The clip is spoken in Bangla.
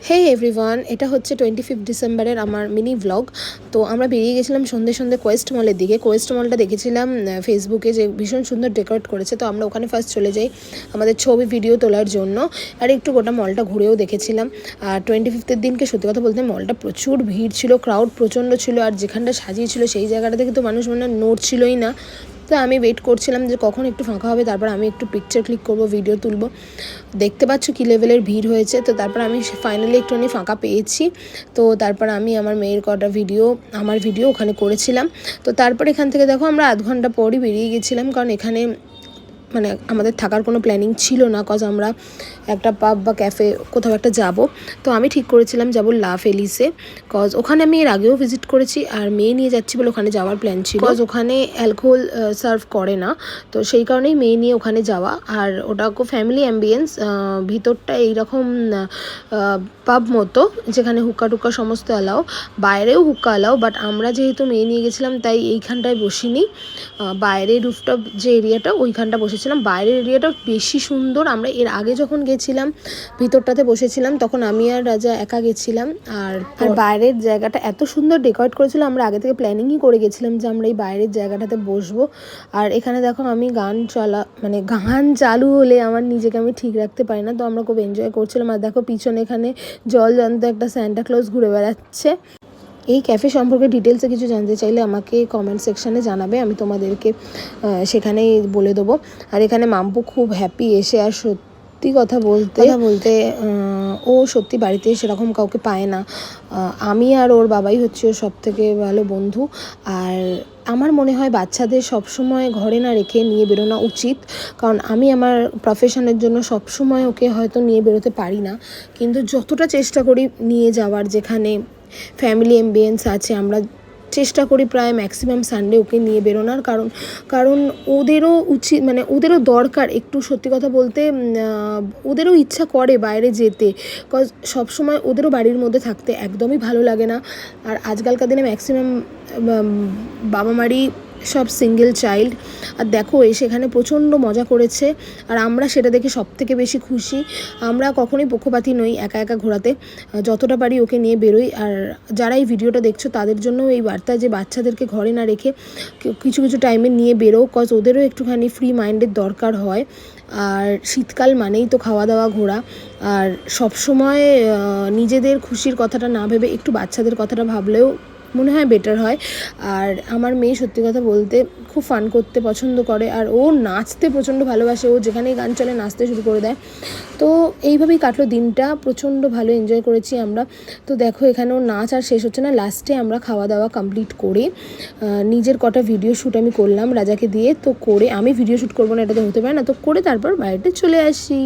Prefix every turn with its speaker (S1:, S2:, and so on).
S1: হে এভরিওয়ান, এটা হচ্ছে 25 ডিসেম্বরের আমার মিনি ভ্লগ। তো আমরা বেরিয়ে গেছিলাম সন্ধ্যে সন্ধ্যে কোয়েস্ট মলের দিকে। কোয়েস্ট মলটা দেখেছিলাম ফেসবুকে যে ভীষণ সুন্দর ডেকোরেট করেছে, তো আমরা ওখানে ফার্স্ট চলে যাই আমাদের ছবি ভিডিও তোলার জন্য। আর একটু গোটা মলটা ঘুরেও দেখেছিলাম। আর 25th দিনকে সত্যি কথা বলতে মলটা প্রচুর ভিড় ছিল, ক্রাউড প্রচণ্ড ছিল। আর যেখানটা সাজিয়েছিল সেই জায়গাটা থেকে তো মানুষ নড়ছিলই না। তো আমি ওয়েট করছিলাম যে কখন একটু ফাঁকা হবে, তারপর আমি একটু পিকচার ক্লিক করব, ভিডিও তুলব। দেখতে পাচ্ছ কী লেভেলের ভিড় হয়েছে। তো তারপর আমি ফাইনালি একটুখানি ফাঁকা পেয়েছি। তো তারপর আমি আমার মেয়ের কটা ভিডিও ওখানে করেছিলাম। তো তারপর এখান থেকে দেখো আমরা আধ ঘন্টা পরই বেরিয়ে গেছিলাম, কারণ এখানে আমাদের থাকার কোনো প্ল্যানিং ছিল না, কজ আমরা একটা পাব বা ক্যাফে কোথাও একটা যাব। তো আমি ঠিক করেছিলাম যাব লা ফেলিসে, কজ ওখানে আমি এর আগেও ভিজিট করেছি। আর মেয়ে নিয়ে যাচ্ছি বলে ওখানে যাওয়ার প্ল্যান ছিল, কজ ওখানে অ্যালকোহল সার্ভ করে না। তো সেই কারণেই মেয়ে নিয়ে ওখানে যাওয়া। আর ওটা খুব ফ্যামিলি অ্যাম্বিয়েন্স, ভিতরটা এইরকম পাব মতো, যেখানে হুক্কা টুক্কা সমস্ত অ্যালাও, বাইরেও হুক্কা অ্যালাও। বাট আমরা যেহেতু মেয়ে নিয়ে গেছিলাম তাই এইখানটায় বসিনি, বাইরে রুফটপ যে এরিয়াটা ওইখানটা বসেছিলাম। বাইরের এরিয়াটা বেশি সুন্দর। আমরা এর আগে যখন গেছিলাম ভিতরটাতে বসেছিলাম, তখন আমি আর রাজা একা গেছিলাম। আর বাইরের জায়গাটা এত সুন্দর ডেকোরেট করেছিল, আমরা আগে থেকে প্ল্যানিংই করে গেছিলাম যে আমরা এই বাইরের জায়গাটাতে বসবো। আর এখানে দেখো আমি গান চালু হলে আমার নিজেকে আমি ঠিক রাখতে পারি না, তো আমরা খুব এনজয় করছিলাম। আর দেখো পিছনে এখানে জলজান্ত একটা স্যান্টা ক্লজ ঘুরে বেড়াচ্ছে। এই ক্যাফে সম্পর্কে ডিটেলসে কিছু জানতে চাইলে আমাকে কমেন্ট সেকশানে জানাবে, আমি তোমাদেরকে সেখানেই বলে দেবো। আর এখানে মাম্পু খুব হ্যাপি এসে। আর সত্যি কথা বলতে ও সত্যি বাড়িতে সেরকম কাউকে পায় না। আমি আর ওর বাবাই হচ্ছে ওর সবথেকে ভালো বন্ধু। আর আমার মনে হয় বাচ্চাদের সবসময় ঘরে না রেখে নিয়ে বেরোনো উচিত, কারণ আমি আমার প্রফেশনের জন্য সবসময় ওকে হয়তো নিয়ে বেরোতে পারি না, কিন্তু যতটা চেষ্টা করি নিয়ে যাওয়ার, যেখানে ফ্যামিলি অ্যাম্বিয়েন্স আছে, আমরা চেষ্টা করি প্রায় ম্যাক্সিমাম সানডে ওকে নিয়ে বেরোনোর। কারণ ওদেরও উচিত, ওদেরও দরকার একটু, সত্যি কথা বলতে ওদেরও ইচ্ছা করে বাইরে যেতে, কজ সবসময় ওদেরও বাড়ির মধ্যে থাকতে একদমই ভালো লাগে না। আর আজকালকার দিনে ম্যাক্সিমাম বাবা মারই সব সিঙ্গেল চাইল্ড। আর দেখো সেখানে প্রচণ্ড মজা করেছে, আর আমরা সেটা দেখে সব থেকে বেশি খুশি। আমরা কখনোই পক্ষপাতী নই একা একা ঘোরাতে, যতটা পারি ওকে নিয়ে বেরোই। আর যারা এই ভিডিওটা দেখছো তাদের জন্য এই বার্তা যে বাচ্চাদেরকে ঘরে না রেখে কিছু কিছু টাইমে নিয়ে বেরো, কজ ওদেরও একটুখানি ফ্রি মাইন্ডের দরকার হয়। আর শীতকাল মানেই তো খাওয়া দাওয়া ঘোরা, আর সবসময় নিজেদের খুশির কথাটা না ভেবে একটু বাচ্চাদের কথাটা ভাবলেও মনে হয় বেটার হয়। আর আমার মেয়ে সত্যি কথা বলতে খুব ফান করতে পছন্দ করে, আর ও নাচতে প্রচণ্ড ভালোবাসে। ও যেখানেই গান চলে নাচতে শুরু করে দেয়। তো এইভাবেই কাটলো দিনটা, প্রচণ্ড ভালো এনজয় করেছি আমরা। তো দেখো এখানেও নাচ আর শেষ হচ্ছে না, লাস্টে আমরা খাওয়া দাওয়া কমপ্লিট করে নিজের কটা ভিডিও শ্যুট আমি করলাম রাজাকে দিয়ে। তো করে আমি ভিডিও শ্যুট করবো না এটা তো হতে পারে না, তো করে তারপর বাড়িতে চলে আসি।